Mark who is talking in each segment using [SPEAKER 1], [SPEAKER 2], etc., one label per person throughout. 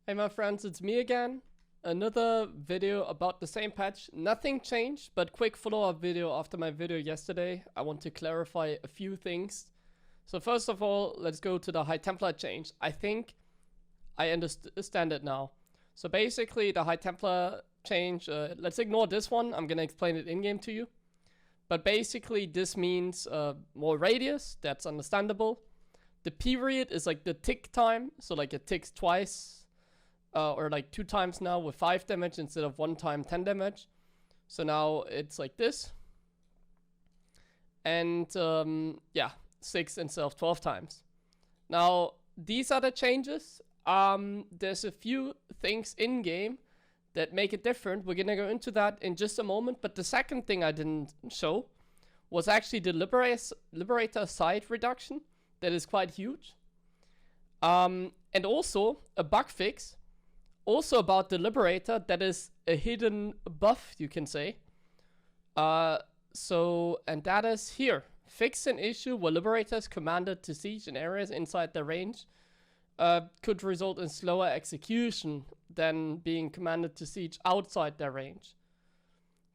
[SPEAKER 1] Hey my friends, it's me again. Another video about the same patch. Nothing changed, but quick follow-up video after my video yesterday. I want to clarify a few things. So first of all, let's go to the High Templar change. I think I understand it now. So basically the High Templar change, let's ignore this one. I'm gonna explain it in-game to you. But basically this means more radius, that's understandable. The period is like the tick time, so like it ticks twice. Or like 2 times now with 5 damage instead of 1 time 10 damage. So now it's like this. And yeah, 6 instead of 12 times. Now, these are the changes. There's a few things in game that make it different. We're gonna go into that in just a moment. But the second thing I didn't show was actually the Liberator side reduction. That is quite huge. And also a bug fix. Also about the Liberator, that is a hidden buff, you can say. And that is here. Fix an issue where Liberators commanded to siege in areas inside their range could result in slower execution than being commanded to siege outside their range.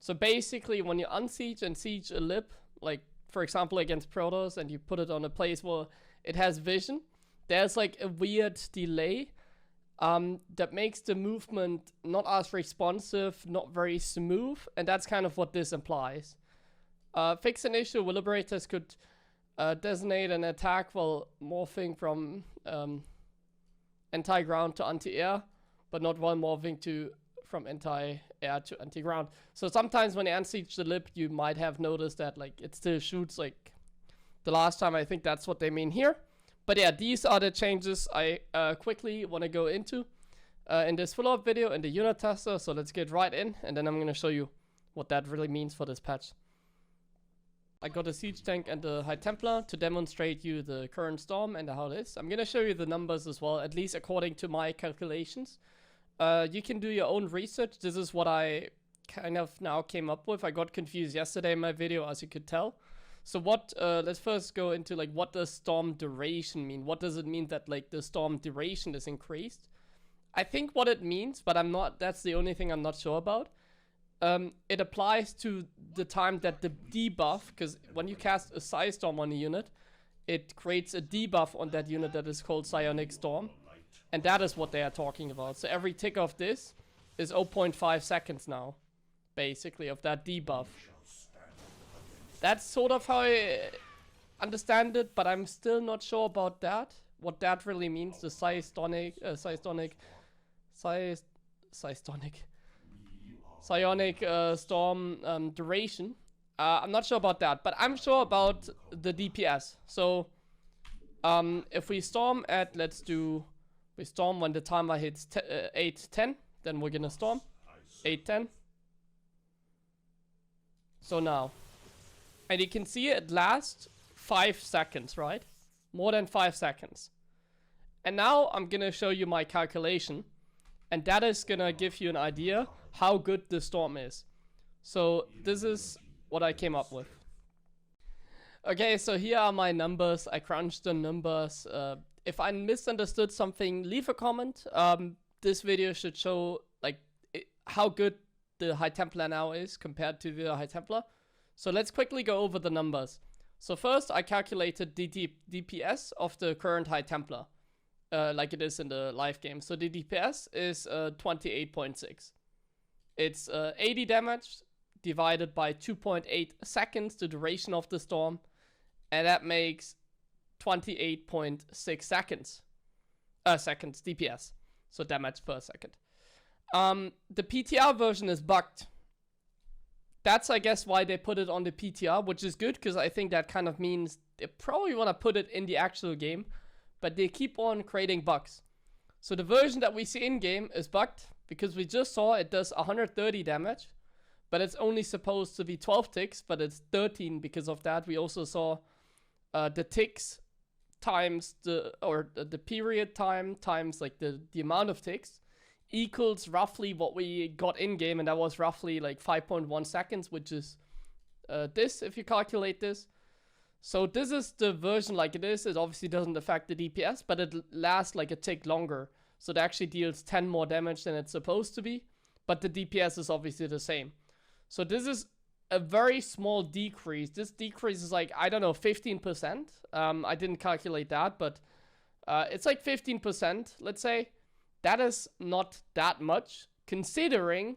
[SPEAKER 1] So basically, when you unsiege and siege a Lib, like for example against Protoss, and you put it on a place where it has vision, there's like a weird delay that makes the movement not as responsive, not very smooth, and that's kind of what this implies. Fix an issue where Liberators could designate an attack while morphing from anti-ground to anti-air, but not while morphing from anti-air to anti-ground. So sometimes when you unsiege the Lib, you might have noticed that like it still shoots like the last time. I think that's what they mean here. But yeah, these are the changes I quickly want to go into in this follow-up video in the unit tester. So let's get right in, and then I'm going to show you what that really means for this patch. I got a siege tank and the High Templar to demonstrate you the current storm and how it is. I'm going to show you the numbers as well, at least according to my calculations. You can do your own research. This is what I kind of now came up with. I got confused yesterday in my video, as you could tell. So let's first go into like what does storm duration mean? What does it mean that like the storm duration is increased? I think what it means, but that's the only thing I'm not sure about. It applies to the time that the debuff, because when you cast a Psi Storm on a unit, it creates a debuff on that unit that is called Psionic Storm. And that is what they are talking about. So every tick of this is 0.5 seconds now, basically, of that debuff. That's sort of how I understand it, but I'm still not sure about that. What that really means, the Psionic Storm duration. I'm not sure about that, but I'm sure about the DPS. So, if we storm at, we storm when the timer hits 8:10, then we're gonna storm 8:10. So now. And you can see it lasts 5 seconds, right? More than 5 seconds. And now I'm gonna show you my calculation. And that is gonna give you an idea how good the storm is. So this is what I came up with. Okay, so here are my numbers. I crunched the numbers. If I misunderstood something, leave a comment. This video should show like how good the High Templar now is compared to the High Templar. So let's quickly go over the numbers. So first I calculated the DPS of the current High Templar, like it is in the live game. So the DPS is 28.6. It's 80 damage divided by 2.8 seconds, the duration of the storm, and that makes 28.6 seconds. Seconds DPS, so damage per second. The PTR version is bugged. That's, I guess, why they put it on the PTR, which is good, because I think that kind of means they probably want to put it in the actual game, but they keep on creating bugs. So the version that we see in-game is bugged, because we just saw it does 130 damage, but it's only supposed to be 12 ticks, but it's 13 because of that. We also saw the ticks times the period time times like the amount of ticks equals roughly what we got in game, and that was roughly like 5.1 seconds, which is this if you calculate this. So this is the version like it is. It obviously doesn't affect the DPS, but it lasts like a tick longer. So it actually deals 10 more damage than it's supposed to be. But the DPS is obviously the same. So this is a very small decrease. This decrease is like, I don't know, 15%. I didn't calculate that, but it's like 15%, let's say. That is not that much, considering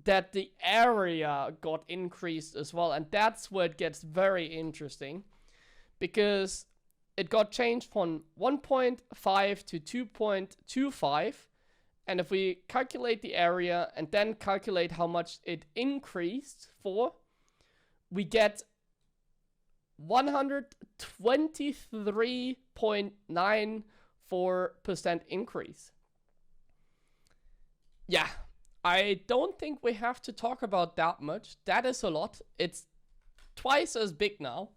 [SPEAKER 1] that the area got increased as well. And that's where it gets very interesting, because it got changed from 1.5 to 2.25. And if we calculate the area and then calculate how much it increased for, we get 123.94% increase. Yeah, I don't think we have to talk about that much. That is a lot. It's twice as big now.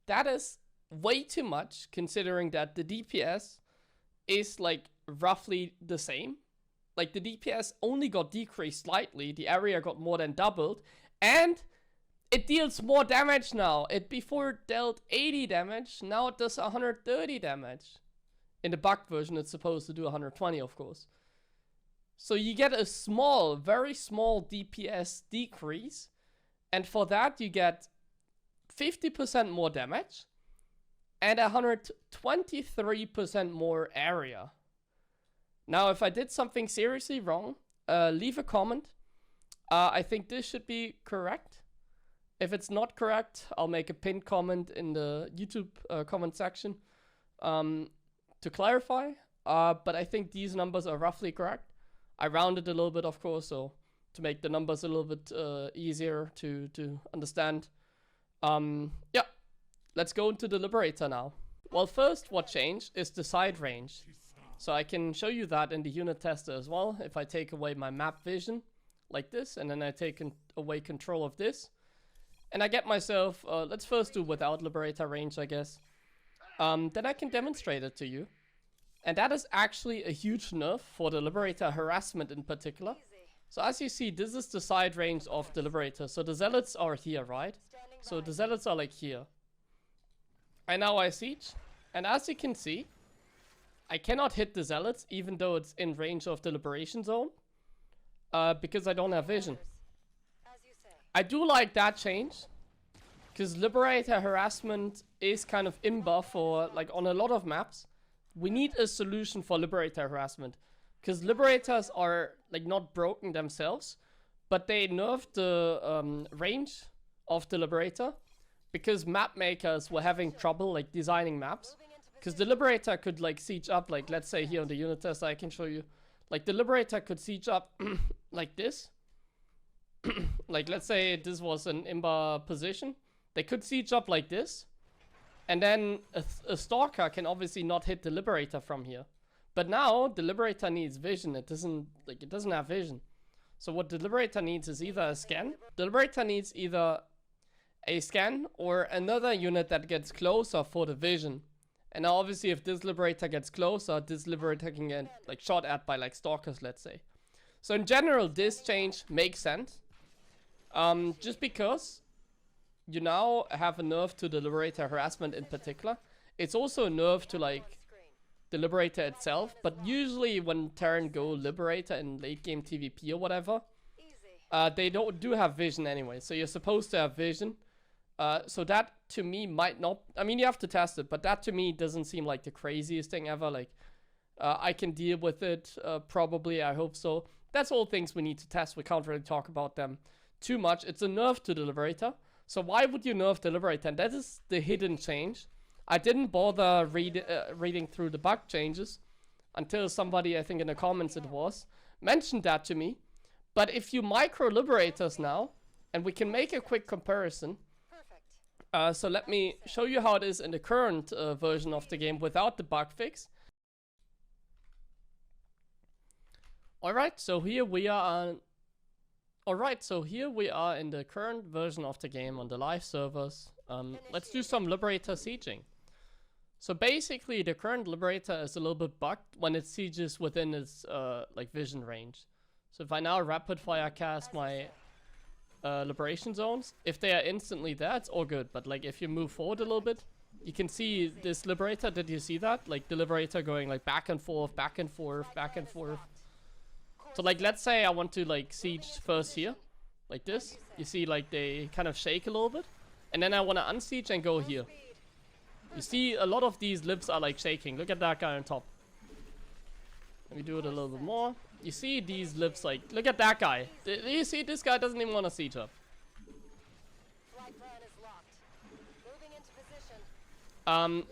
[SPEAKER 1] That is way too much, considering that the DPS is like roughly the same. Like the DPS only got decreased slightly. The area got more than doubled. And it deals more damage now. It before dealt 80 damage. Now it does 130 damage. In the bug version, it's supposed to do 120, of course. So you get a small, very small DPS decrease. And for that, you get 50% more damage. And 123% more area. Now, if I did something seriously wrong, leave a comment. I think this should be correct. If it's not correct, I'll make a pinned comment in the YouTube comment section to clarify. But I think these numbers are roughly correct. I rounded a little bit, of course, so to make the numbers a little bit easier to understand. Yeah, let's go into the Liberator now. Well, first, what changed is the side range. So I can show you that in the unit tester as well. If I take away my map vision like this, and then I take away control of this, and I get myself, let's first do without Liberator range, I guess. Then I can demonstrate it to you. And that is actually a huge nerf for the Liberator harassment in particular. So as you see, this is the side range of the Liberator. So the Zealots are here, right? So the Zealots are like here. And now I siege. And as you can see, I cannot hit the Zealots, even though it's in range of the Liberation Zone. Because I don't have vision. I do like that change. Because Liberator harassment is kind of imba for, like, on a lot of maps. We need a solution for Liberator harassment. Because Liberators are, like, not broken themselves. But they nerfed the range of the Liberator. Because map makers were having trouble, like, designing maps. Because the Liberator could, like, siege up, like, let's say here on the unit test, I can show you. Like, the Liberator could siege up like this. Like, let's say this was an imba position. They could siege up like this. And then a Stalker can obviously not hit the Liberator from here. But now, the Liberator needs vision. It doesn't have vision. So what the Liberator needs is either a scan. The Liberator needs either a scan or another unit that gets closer for the vision. And now obviously if this Liberator gets closer, this Liberator can get like shot at by like Stalkers, let's say. So in general, this change makes sense. Just because you now have a nerf to the Liberator harassment in particular. It's also a nerf to like the Liberator itself. But usually when Terran go Liberator in late game TVP or whatever, they do have vision anyway. So you're supposed to have vision. So that to me might not, I mean you have to test it, but that to me doesn't seem like the craziest thing ever. Like I can deal with it, probably, I hope so. That's all things we need to test. We can't really talk about them too much. It's a nerf to the Liberator. So why would you nerf the Liberator? And that is the hidden change. I didn't bother reading through the bug changes until somebody, I think in the comments it was, mentioned that to me. But if you micro Liberators now, and we can make a quick comparison. So let me show you how it is in the current version of the game without the bug fix. Alright, so here we are in the current version of the game on the live servers. Let's do some Liberator sieging. So basically the current Liberator is a little bit bugged when it sieges within its like vision range. So if I now rapid fire cast my liberation zones, if they are instantly there, it's all good. But like if you move forward a little bit, you can see this Liberator. Did you see that? Like the Liberator going like back and forth, back and forth, back and forth. So like let's say I want to like siege first here, like this. You see like they kind of shake a little bit, and then I want to unsiege and go here. You see a lot of these libs are like shaking. Look at that guy on top. Let me do it a little bit more. You see these libs like, look at that guy. Do you see this guy doesn't even want to siege up.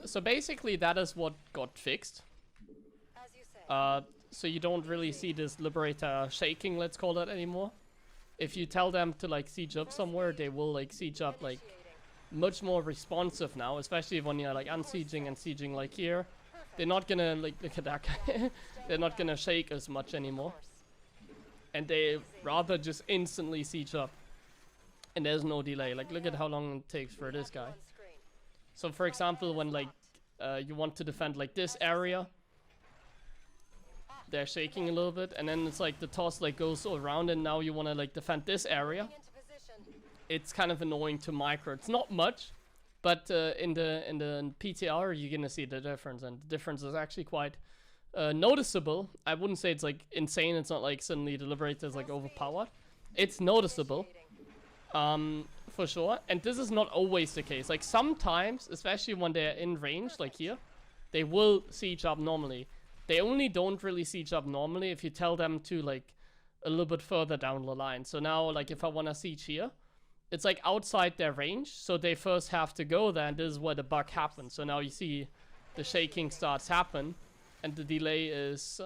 [SPEAKER 1] So basically that is what got fixed. So you don't really see this Liberator shaking, let's call it, anymore. If you tell them to like siege up somewhere, they will like siege up like much more responsive now, especially when you're like unsieging and sieging like here. They're not gonna like, look at that guy. They're not gonna shake as much anymore. And they rather just instantly siege up. And there's no delay. Like look at how long it takes for this guy. So for example, when like you want to defend like this area, they're shaking a little bit, and then it's like the toss like goes around, and now you want to like defend this area. It's kind of annoying to micro. It's not much, but in the PTR you're gonna see the difference, and the difference is actually quite noticeable. I wouldn't say it's like insane. It's not like suddenly the Liberator is like overpowered. It's noticeable, for sure. And this is not always the case. Like sometimes, especially when they're in range, like here, they will siege up normally. They only don't really siege up normally if you tell them to like a little bit further down the line. So now like if I want to siege here, it's like outside their range, so they first have to go there, and this is where the bug happens. So now you see the shaking starts happen, and the delay is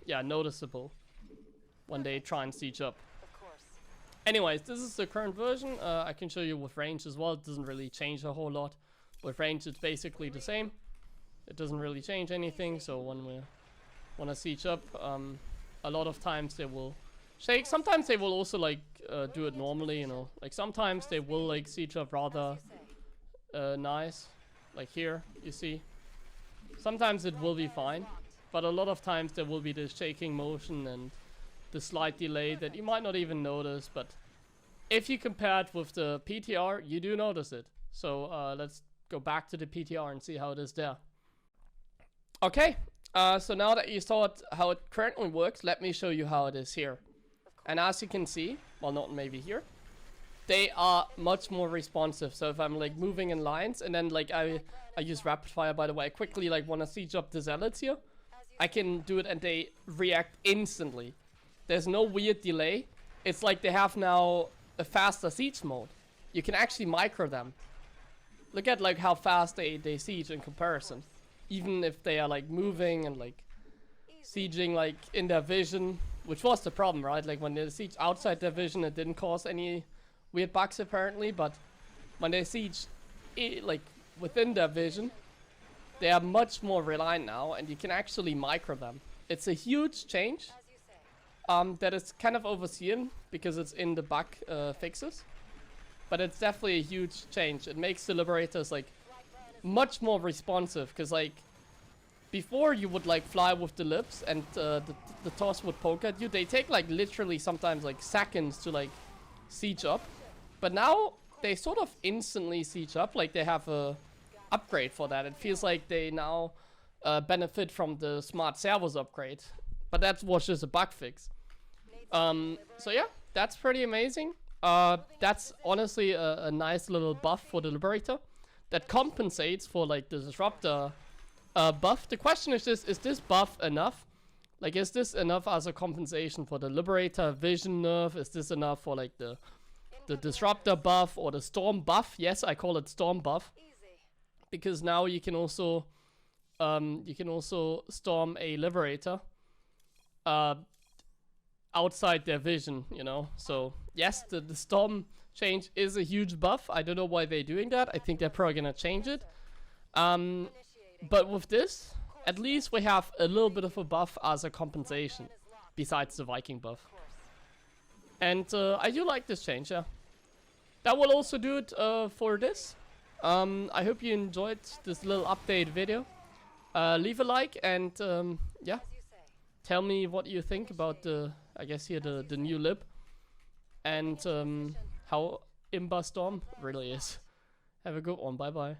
[SPEAKER 1] yeah, noticeable when they try and siege up. Anyways, this is the current version. I can show you with range as well. It doesn't really change a whole lot. With range it's basically the same. It doesn't really change anything. So when we want to siege up, a lot of times they will shake. Sometimes they will also like do it normally, you know. Like sometimes they will like siege up rather nice. Like here, you see. Sometimes it will be fine, but a lot of times there will be this shaking motion and the slight delay that you might not even notice. But if you compare it with the PTR, you do notice it. So let's go back to the PTR and see how it is there. Okay, so now that you saw how it currently works, let me show you how it is here. And as you can see, well, not maybe here, they are much more responsive. So if I'm like moving in lines, and then like I use rapid fire, by the way, I quickly like want to siege up the zealots here, I can do it and they react instantly. There's no weird delay. It's like they have now a faster siege mode. You can actually micro them. Look at like how fast they siege in comparison. Even if they are like moving and like sieging like in their vision, which was the problem, right? Like when they siege outside their vision, it didn't cause any weird bugs apparently, but when they siege like within their vision, they are much more reliant now, and you can actually micro them. It's a huge change that is kind of overseen because it's in the bug fixes, but it's definitely a huge change. It makes the Liberators like much more responsive, because like before you would like fly with the libs and the toss would poke at you. They take like literally sometimes like seconds to like siege up, but now they sort of instantly siege up. Like they have a upgrade for that. It feels like they now benefit from the smart servos upgrade, but that was just a bug fix. So yeah, that's pretty amazing. That's honestly a nice little buff for the Liberator that compensates for like the disruptor buff. The question is this buff enough? Like, is this enough as a compensation for the Liberator vision nerf? Is this enough for like the disruptor buff or the storm buff? Yes, I call it storm buff, because now you can also storm a Liberator outside their vision, you know. So yes, the storm change is a huge buff. I don't know why they're doing that. I think they're probably gonna change it. But with this, at least we have a little bit of a buff as a compensation, besides the Viking buff. And I do like this change, yeah. That will also do it for this. I hope you enjoyed this little update video. Leave a like and yeah, tell me what you think about the, I guess here, the new lib, and how Imba Storm really is. Have a good one, bye bye.